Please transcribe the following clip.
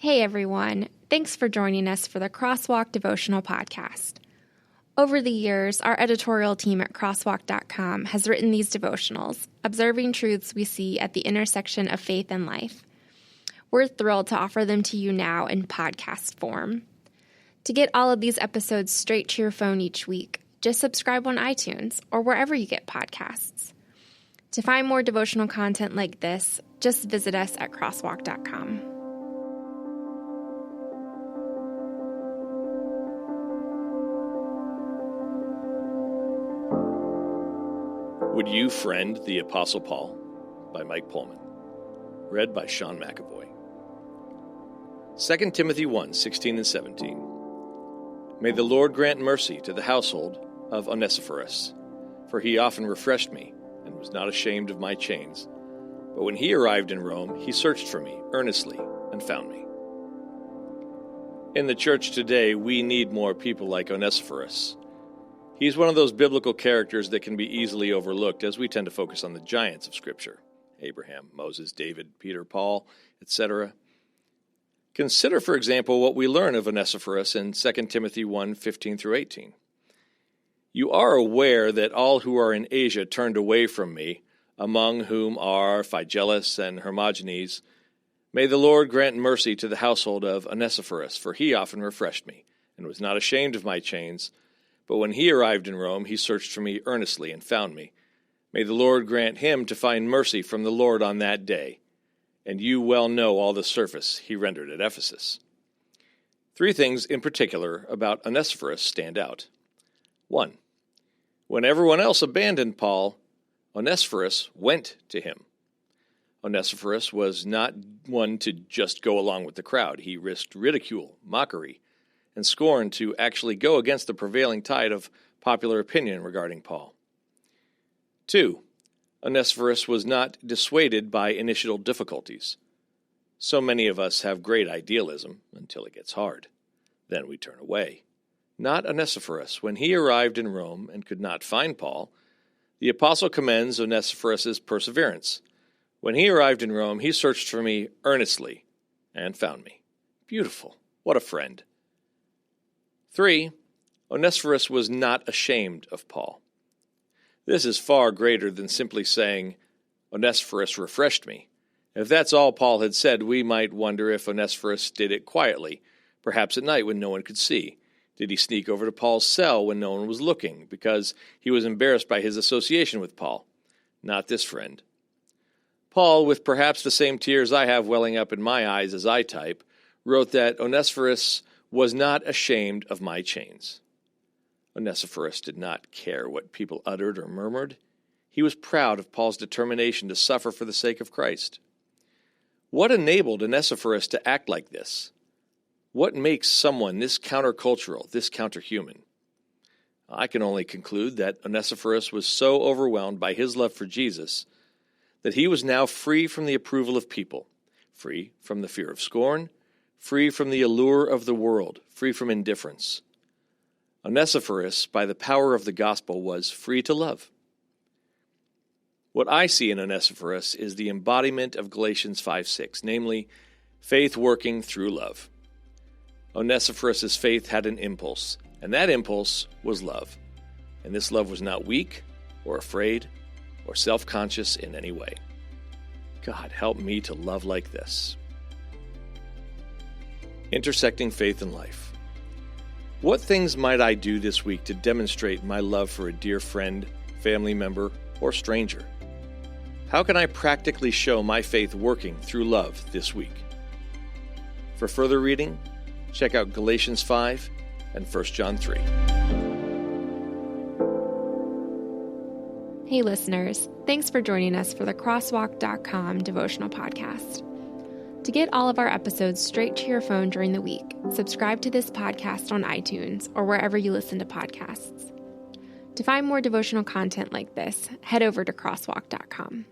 Hey everyone, thanks for joining us for the Crosswalk Devotional Podcast. Over the years, our editorial team at crosswalk.com has written these devotionals, observing truths we see at the intersection of faith and life. We're thrilled to offer them to you now in podcast form. To get all of these episodes straight to your phone each week, just subscribe on iTunes or wherever you get podcasts. To find more devotional content like this, just visit us at crosswalk.com. Would You Friend the Apostle Paul? By Mike Pullman. Read by Sean McAvoy. 2 Timothy 1, 16 and 17. May the Lord grant mercy to the household of Onesiphorus, for he often refreshed me and was not ashamed of my chains. But when he arrived in Rome, he searched for me earnestly and found me. In the church today, we need more people like Onesiphorus. He's one of those biblical characters that can be easily overlooked, as we tend to focus on the giants of Scripture: Abraham, Moses, David, Peter, Paul, etc. Consider, for example, what we learn of Onesiphorus in 2 Timothy 1, 15 through 18. You are aware that all who are in Asia turned away from me, among whom are Phygelus and Hermogenes. May the Lord grant mercy to the household of Onesiphorus, for he often refreshed me, and was not ashamed of my chains. But when he arrived in Rome, he searched for me earnestly and found me. May the Lord grant him to find mercy from the Lord on that day. And you well know all the service he rendered at Ephesus. 3 things in particular about Onesiphorus stand out. 1. When everyone else abandoned Paul, Onesiphorus went to him. Onesiphorus was not one to just go along with the crowd. He risked ridicule, mockery, and scorn to actually go against the prevailing tide of popular opinion regarding Paul. 2. Onesiphorus was not dissuaded by initial difficulties. So many of us have great idealism until it gets hard. Then we turn away. Not Onesiphorus. When he arrived in Rome and could not find Paul, the apostle commends Onesiphorus' perseverance. When he arrived in Rome, he searched for me earnestly and found me. Beautiful. What a friend. 3. Onesiphorus was not ashamed of Paul. This is far greater than simply saying, Onesiphorus refreshed me. If that's all Paul had said, we might wonder if Onesiphorus did it quietly, perhaps at night when no one could see. Did he sneak over to Paul's cell when no one was looking, because he was embarrassed by his association with Paul? Not this friend. Paul, with perhaps the same tears I have welling up in my eyes as I type, wrote that Onesiphorus was not ashamed of my chains. Onesiphorus did not care what people uttered or murmured. He was proud of Paul's determination to suffer for the sake of Christ. What enabled Onesiphorus to act like this? What makes someone this countercultural, this counterhuman? I can only conclude that Onesiphorus was so overwhelmed by his love for Jesus that he was now free from the approval of people, free from the fear of scorn, free from the allure of the world, free from indifference. Onesiphorus, by the power of the gospel, was free to love. What I see in Onesiphorus is the embodiment of Galatians 5:6, namely, faith working through love. Onesiphorus' faith had an impulse, and that impulse was love. And this love was not weak or afraid or self-conscious in any way. God, help me to love like this. Intersecting faith and life. What things might I do this week to demonstrate my love for a dear friend, family member, or stranger? How can I practically show my faith working through love this week? For further reading, check out Galatians 5 and 1 John 3. Hey listeners, thanks for joining us for the Crosswalk.com devotional podcast. To get all of our episodes straight to your phone during the week, subscribe to this podcast on iTunes or wherever you listen to podcasts. To find more devotional content like this, head over to crosswalk.com.